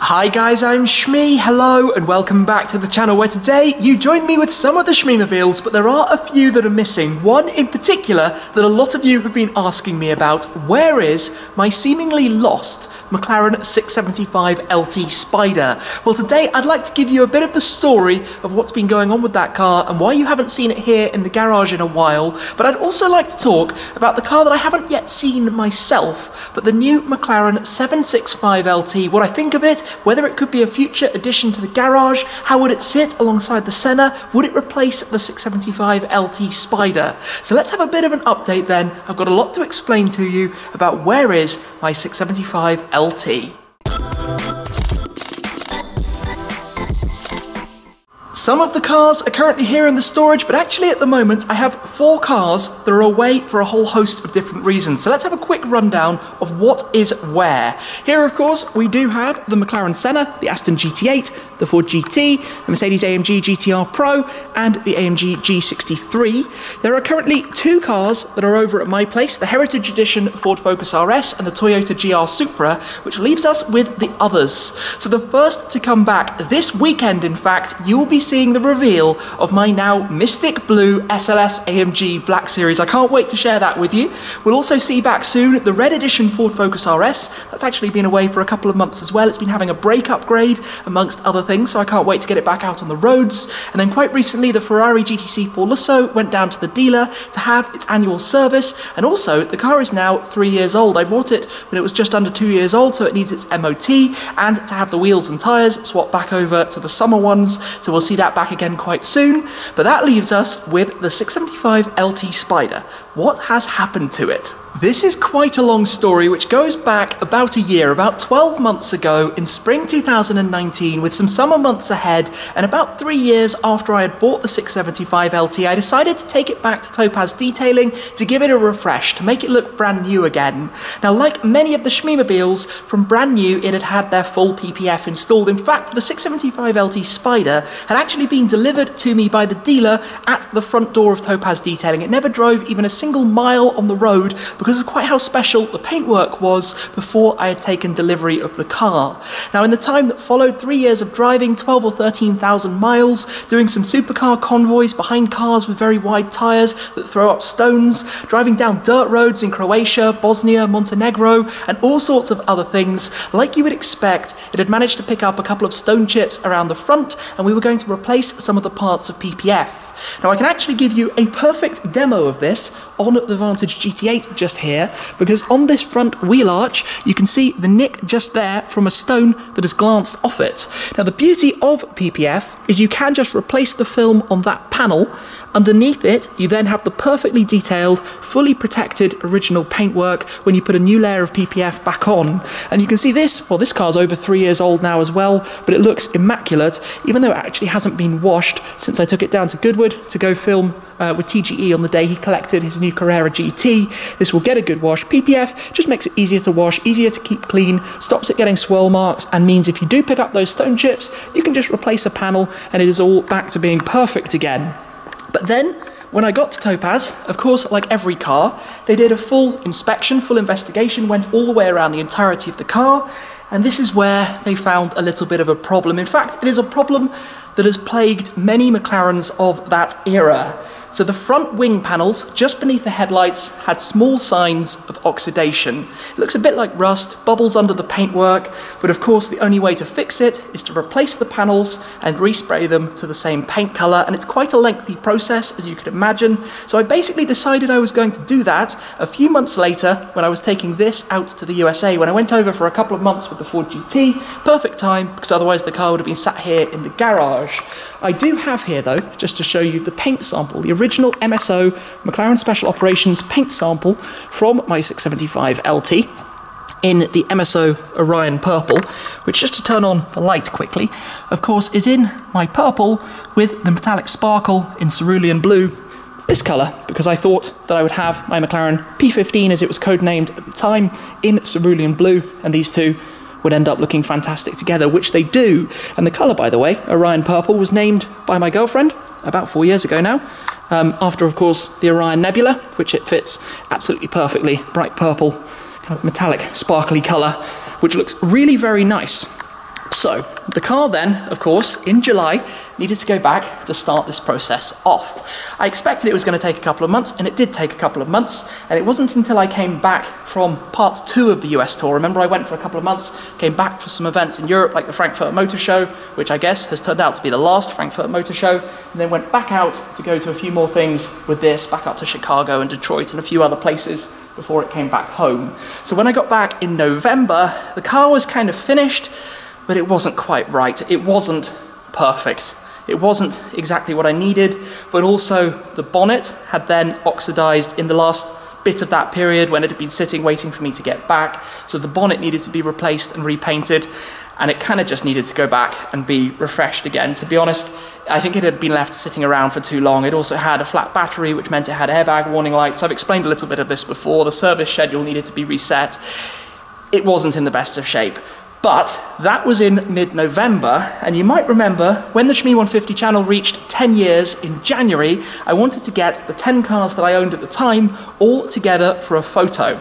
Hi guys, I'm Shmee, hello and welcome back to the channel where today you join me with some of the Shmeemobiles, but there are a few that are missing. One in particular that a lot of you have been asking me about. Where is my seemingly lost McLaren 765LT Spider? Well, today I'd like to give you a bit of the story of what's been going on with that car and why you haven't seen it here in the garage in a while, but I'd also like to talk about the car that I haven't yet seen myself, but the new McLaren 765LT, what I think of it, whether it could be a future addition to the garage, how would it sit alongside the Senna, would it replace the 675LT Spider? So let's have a bit of an update then. I've got a lot to explain to you about where is my 675LT. Some of the cars are currently here in the storage, but actually at the moment I have 4 cars that are away for a whole host of different reasons. So let's have a quick rundown of what is where. Here, of course, we do have the McLaren Senna, the Aston GT8, the Ford GT, the Mercedes-AMG GTR Pro, and the AMG G63. There are currently 2 cars that are over at my place, the Heritage Edition Ford Focus RS and the Toyota GR Supra, which leaves us with the others. So the first to come back this weekend, in fact, you will be seeing the reveal of my now Mystic Blue SLS AMG Black Series. I can't wait to share that with you. We'll also see back soon the Red Edition Ford Focus RS. That's actually been away for a couple of months as well. It's been having a brake upgrade amongst other things, so I can't wait to get it back out on the roads. And then quite recently the Ferrari GTC Forlusso went down to the dealer to have its annual service, and also the car is now 3 years old. I bought it when it was just under 2 years old, so it needs its MOT and to have the wheels and tyres swapped back over to the summer ones, so we'll see that back again quite soon. But that leaves us with the 675LT Spider. What has happened to it? This is quite a long story which goes back about a year, about 12 months ago in spring 2019, with some summer months ahead, and about 3 years after I had bought the 675LT, I decided to take it back to Topaz Detailing to give it a refresh, to make it look brand new again. Now, like many of the Shmeemobiles, from brand new it had had their full PPF installed. In fact, the 675LT Spider had actually been delivered to me by the dealer at the front door of Topaz Detailing. It never drove even a single mile on the road because of quite how special the paintwork was before I had taken delivery of the car. Now, in the time that followed, 3 years of driving, 12 or 13,000 miles, doing some supercar convoys behind cars with very wide tyres that throw up stones, driving down dirt roads in Croatia, Bosnia, Montenegro, and all sorts of other things. Like you would expect, it had managed to pick up a couple of stone chips around the front, and we were going to replace some of the parts of PPF. Now, I can actually give you a perfect demo of this on the Vantage GT8 just here, because on this front wheel arch you can see the nick just there from a stone that has glanced off it. Now, the beauty of PPF is you can just replace the film on that panel. Underneath it, you then have the perfectly detailed, fully protected original paintwork when you put a new layer of PPF back on. And you can see this, well, this car's over 3 years old now as well, but it looks immaculate, even though it actually hasn't been washed since I took it down to Goodwood to go film with TGE on the day he collected his new Carrera GT. This will get a good wash. PPF just makes it easier to wash, easier to keep clean, stops it getting swirl marks, and means if you do pick up those stone chips, you can just replace a panel and it is all back to being perfect again. But then, when I got to Topaz, of course, like every car, they did a full inspection, full investigation, went all the way around the entirety of the car, and this is where they found a little bit of a problem. In fact, it is a problem that has plagued many McLarens of that era. So the front wing panels, just beneath the headlights, had small signs of oxidation. It looks a bit like rust, bubbles under the paintwork, but of course the only way to fix it is to replace the panels and respray them to the same paint colour, and it's quite a lengthy process, as you could imagine. So I basically decided I was going to do that a few months later when I was taking this out to the USA, when I went over for a couple of months with the Ford GT. Perfect time, because otherwise the car would have been sat here in the garage. I do have here, though, just to show you the paint sample, the original MSO McLaren Special Operations paint sample from my 675LT in the MSO Orion Purple, which, just to turn on the light quickly, of course is in my purple with the metallic sparkle in cerulean blue, this colour, because I thought that I would have my McLaren P15, as it was codenamed at the time, in cerulean blue, and these two would end up looking fantastic together, which they do. And the colour, by the way, Orion Purple, was named by my girlfriend about 4 years ago now, after, of course, the Orion Nebula, which it fits absolutely perfectly. Bright purple, kind of metallic, sparkly colour, which looks really very nice. So the car then, of course, in July, needed to go back to start this process off. I expected it was going to take a couple of months, and it did take a couple of months, and it wasn't until I came back from part 2 of the US tour. Remember, I went for a couple of months, came back for some events in Europe, like the Frankfurt Motor Show, which I guess has turned out to be the last Frankfurt Motor Show, and then went back out to go to a few more things with this, back up to Chicago and Detroit and a few other places before it came back home. So when I got back in November, the car was kind of finished, but it wasn't quite right. It wasn't perfect. It wasn't exactly what I needed, but also the bonnet had then oxidized in the last bit of that period when it had been sitting waiting for me to get back. So the bonnet needed to be replaced and repainted, and it kind of just needed to go back and be refreshed again. To be honest, I think it had been left sitting around for too long. It also had a flat battery, which meant it had airbag warning lights. I've explained a little bit of this before. The service schedule needed to be reset. It wasn't in the best of shape. But that was in mid-November, and you might remember when the Shmee 150 channel reached 10 years in January, I wanted to get the 10 cars that I owned at the time all together for a photo.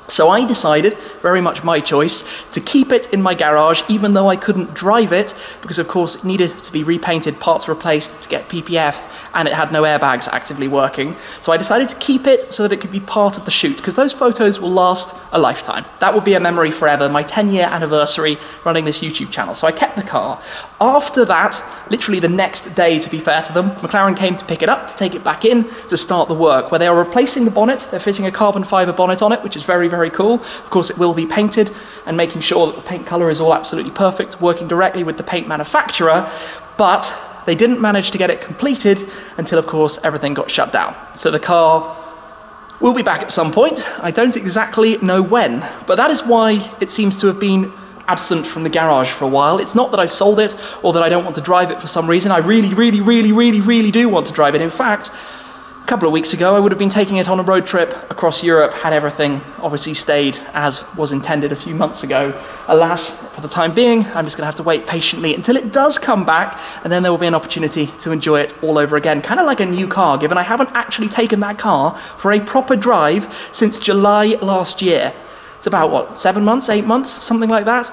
So I decided, very much my choice, to keep it in my garage even though I couldn't drive it, because of course it needed to be repainted, parts replaced to get PPF, and it had no airbags actively working. So I decided to keep it so that it could be part of the shoot, because those photos will last a lifetime. That will be a memory forever, my 10-year anniversary running this YouTube channel. So I kept the car. After that, literally the next day to be fair to them, McLaren came to pick it up, to take it back in, to start the work, where they are replacing the bonnet. They're fitting a carbon fiber bonnet on it, which is very, very cool. Of course, it will be painted, and making sure that the paint color is all absolutely perfect, working directly with the paint manufacturer, but they didn't manage to get it completed until, of course, everything got shut down. So the car will be back at some point. I don't exactly know when, but that is why it seems to have been absent from the garage for a while. It's not that I sold it or that I don't want to drive it for some reason. I really do want to drive it. In fact, a couple of weeks ago, I would have been taking it on a road trip across Europe had everything obviously stayed as was intended a few months ago. Alas, for the time being, I'm just going to have to wait patiently until it does come back, and then there will be an opportunity to enjoy it all over again. Kind of like a new car, given I haven't actually taken that car for a proper drive since July last year. It's about, what, 7 months, 8 months, something like that?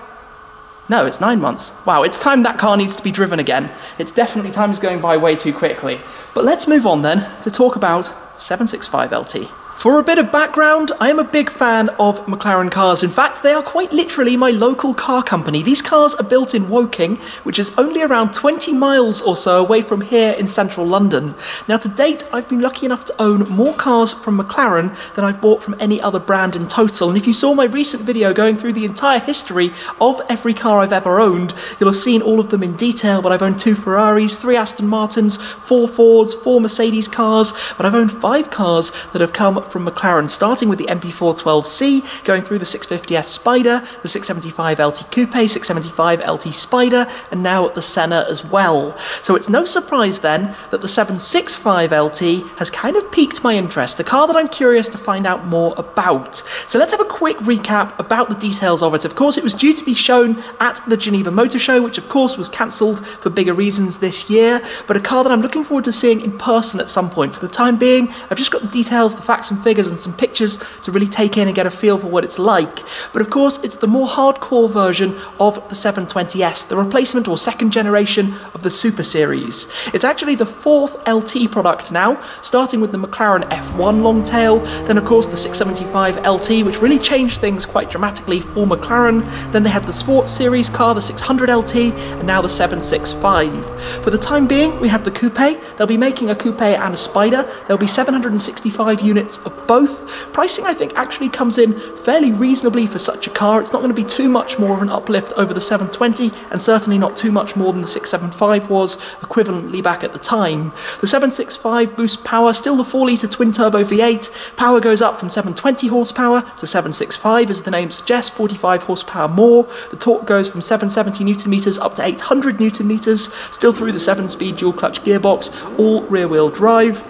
No, it's 9 months. Wow, it's time that car needs to be driven again. It's definitely, time is going by way too quickly. But let's move on then to talk about 765LT. For a bit of background, I am a big fan of McLaren cars. In fact, they are quite literally my local car company. These cars are built in Woking, which is only around 20 miles or so away from here in central London. Now, to date, I've been lucky enough to own more cars from McLaren than I've bought from any other brand in total. And if you saw my recent video going through the entire history of every car I've ever owned, you'll have seen all of them in detail. But I've owned 2 Ferraris, 3 Aston Martins, 4 Fords, 4 Mercedes cars, but I've owned 5 cars that have come from McLaren, starting with the MP412C, going through the 650S Spider, the 675LT Coupe, 675LT Spider, and now the Senna as well. So it's no surprise then that the 765LT has kind of piqued my interest, a car that I'm curious to find out more about. So let's have a quick recap about the details of it. Of course, it was due to be shown at the Geneva Motor Show, which of course was cancelled for bigger reasons this year, but a car that I'm looking forward to seeing in person at some point. For the time being, I've just got the details, the facts and figures, and some pictures to really take in and get a feel for what it's like. But of course, it's the more hardcore version of the 720S, the replacement or second generation of the Super Series. It's actually the 4th LT product now, starting with the McLaren F1 long tail, then of course the 675LT, which really changed things quite dramatically for McLaren. Then they had the Sports Series car, the 600LT, and now the 765. For the time being, we have the Coupe. They'll be making a Coupe and a Spider. There'll be 765 units of both. Pricing, I think, actually comes in fairly reasonably for such a car. It's not going to be too much more of an uplift over the 720, and certainly not too much more than the 675 was equivalently back at the time. The 765 boosts power, still the 4-litre twin-turbo V8. Power goes up from 720 horsepower to 765, as the name suggests, 45 horsepower more. The torque goes from 770 newton-meters up to 800 newton-meters, still through the 7-speed dual-clutch gearbox, all rear-wheel drive.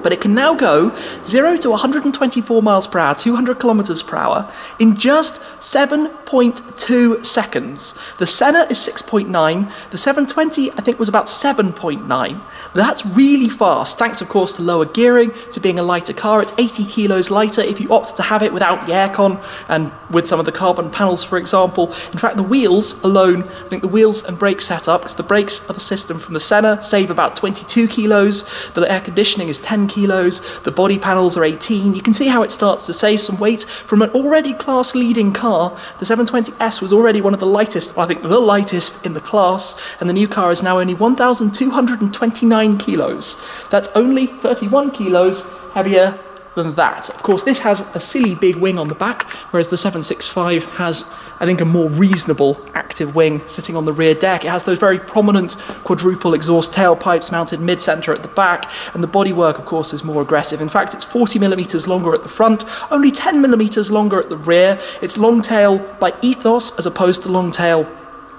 But it can now go 0 to 124 miles per hour, 200 kilometers per hour, in just 7.2 seconds. The Senna is 6.9. The 720, I think, was about 7.9. That's really fast, thanks, of course, to lower gearing, to being a lighter car. It's 80 kilos lighter if you opt to have it without the aircon and with some of the carbon panels, for example. In fact, the wheels alone, I think the wheels and brake setup, because the brakes are the system from the Senna, save about 22 kilos. The air conditioning is 10 kilos. The body panels are 18. You can see how it starts to save some weight from an already class-leading car. The 720S was already one of the lightest, well, I think the lightest in the class, and the new car is now only 1,229 kilos. That's only 31 kilos heavier than that. Of course, this has a silly big wing on the back, whereas the 765 has, I think, a more reasonable active wing sitting on the rear deck. It has those very prominent quadruple exhaust tailpipes mounted mid-center at the back, and the bodywork, of course, is more aggressive. In fact, it's 40 millimeters longer at the front, only 10 millimeters longer at the rear. It's long tail by ethos as opposed to long tail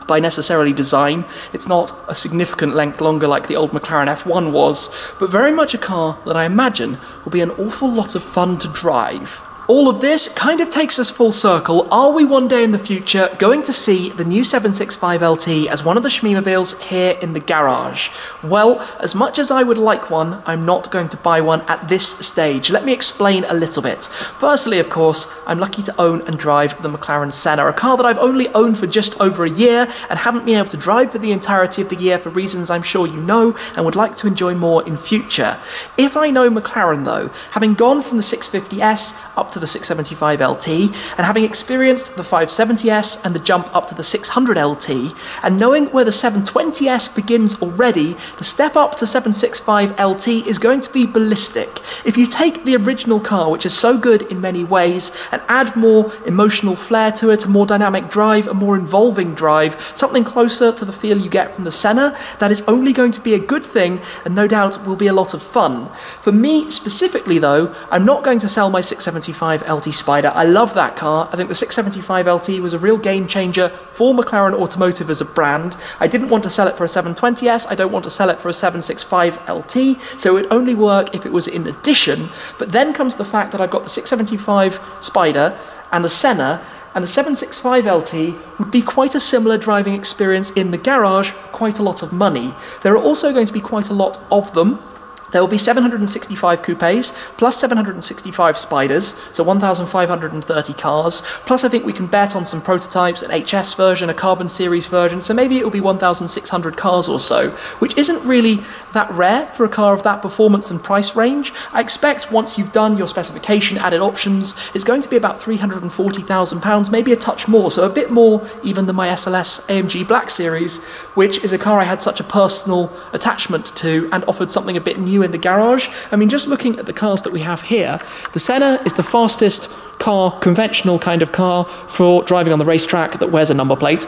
by necessarily design. It's not a significant length longer like the old McLaren F1 was, but very much a car that I imagine will be an awful lot of fun to drive. All of this kind of takes us full circle. Are we one day in the future going to see the new 765LT as one of the Shmeemobiles here in the garage? Well, as much as I would like one, I'm not going to buy one at this stage. Let me explain a little bit. Firstly, of course, I'm lucky to own and drive the McLaren Senna, a car that I've only owned for just over a year and haven't been able to drive for the entirety of the year for reasons I'm sure you know and would like to enjoy more in future. If I know McLaren though, having gone from the 650S up to the 675LT, and having experienced the 570S and the jump up to the 600LT, and knowing where the 720S begins already, the step up to 765LT is going to be ballistic. If you take the original car, which is so good in many ways, and add more emotional flair to it, a more dynamic drive, a more involving drive, something closer to the feel you get from the Senna, that is only going to be a good thing, and no doubt will be a lot of fun. For me specifically though, I'm not going to sell my 675LT Spider. I love that car. I think the 675LT was a real game changer for McLaren Automotive as a brand. I didn't want to sell it for a 720S. I don't want to sell it for a 765LT, so it would only work if it was in addition. But then comes the fact that I've got the 675 Spider and the Senna, and the 765LT would be quite a similar driving experience in the garage for quite a lot of money. There are also going to be quite a lot of them. There will be 765 coupes, plus 765 Spiders, so 1,530 cars, plus I think we can bet on some prototypes, an HS version, a Carbon Series version, so maybe it will be 1,600 cars or so, which isn't really that rare for a car of that performance and price range. I expect once you've done your specification, added options, it's going to be about £340,000, maybe a touch more, so a bit more even than my SLS AMG Black Series, which is a car I had such a personal attachment to and offered something a bit new in the garage. I mean, just looking at the cars that we have here, the Senna is the fastest car, conventional kind of car for driving on the racetrack that wears a number plate.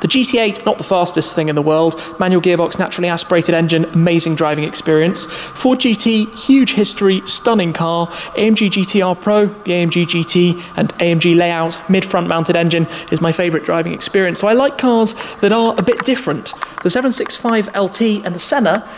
The GT8, not the fastest thing in the world, manual gearbox, naturally aspirated engine, amazing driving experience. Ford GT, huge history, stunning car. AMG GTR Pro, the AMG GT and AMG layout, mid-front mounted engine is my favourite driving experience. So I like cars that are a bit different. The 765LT and the Senna,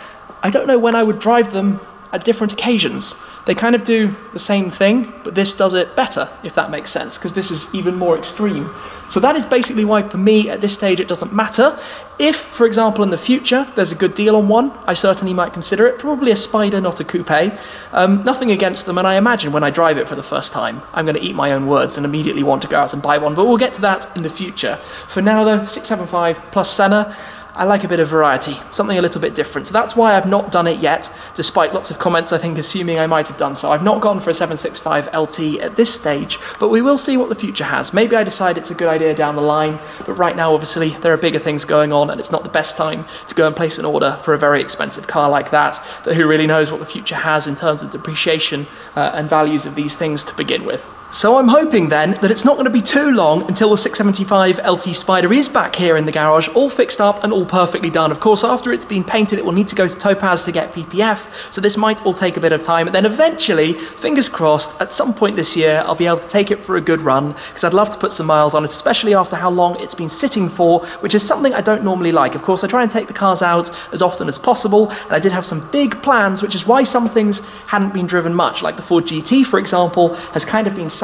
I don't know when I would drive them at different occasions. They kind of do the same thing, but this does it better, if that makes sense, because this is even more extreme. So that is basically why, for me, at this stage, it doesn't matter. If, for example, in the future, there's a good deal on one, I certainly might consider it. Probably a Spider, not a coupe. Nothing against them, and I imagine when I drive it for the first time, I'm going to eat my own words and immediately want to go out and buy one, but we'll get to that in the future. For now, though, 675 plus Senna, I like a bit of variety, something a little bit different. So that's why I've not done it yet, despite lots of comments, I think, assuming I might have done so. I've not gone for a 765LT at this stage, but we will see what the future has. Maybe I decide it's a good idea down the line, but right now, obviously, there are bigger things going on, and it's not the best time to go and place an order for a very expensive car like that, but who really knows what the future has in terms of depreciation and values of these things to begin with. So I'm hoping then that it's not going to be too long until the 675 LT Spider is back here in the garage, all fixed up and all perfectly done. Of course, after it's been painted, it will need to go to Topaz to get PPF, so this might all take a bit of time. And then eventually, fingers crossed, at some point this year, I'll be able to take it for a good run, because I'd love to put some miles on it, especially after how long it's been sitting for, which is something I don't normally like. Of course, I try and take the cars out as often as possible, and I did have some big plans, which is why some things hadn't been driven much, like the Ford GT, for example, has kind of been sat,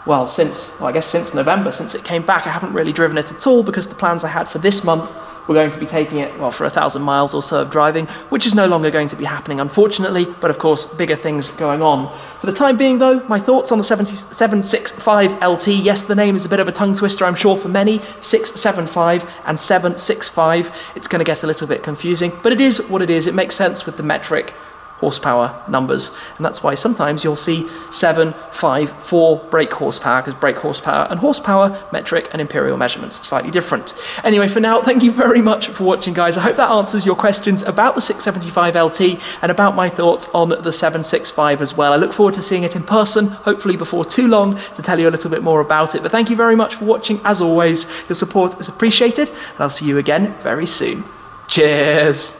well, I guess since November, since it came back. I haven't really driven it at all because the plans I had for this month were going to be taking it, well, for 1,000 miles or so of driving, which is no longer going to be happening, unfortunately, but of course, bigger things going on. For the time being, though, my thoughts on the 765LT, yes, the name is a bit of a tongue twister, I'm sure, for many, 675 and 765. It's going to get a little bit confusing, but it is what it is. It makes sense with the metric horsepower numbers, and that's why sometimes you'll see 754 brake horsepower, because brake horsepower and horsepower, metric and imperial measurements are slightly different. Anyway, for now, thank you very much for watching, guys. I hope that answers your questions about the 675 LT and about my thoughts on the 765 as well. I look forward to seeing it in person, hopefully before too long, to tell you a little bit more about it. But thank you very much for watching. As always, your support is appreciated, and I'll see you again very soon. Cheers!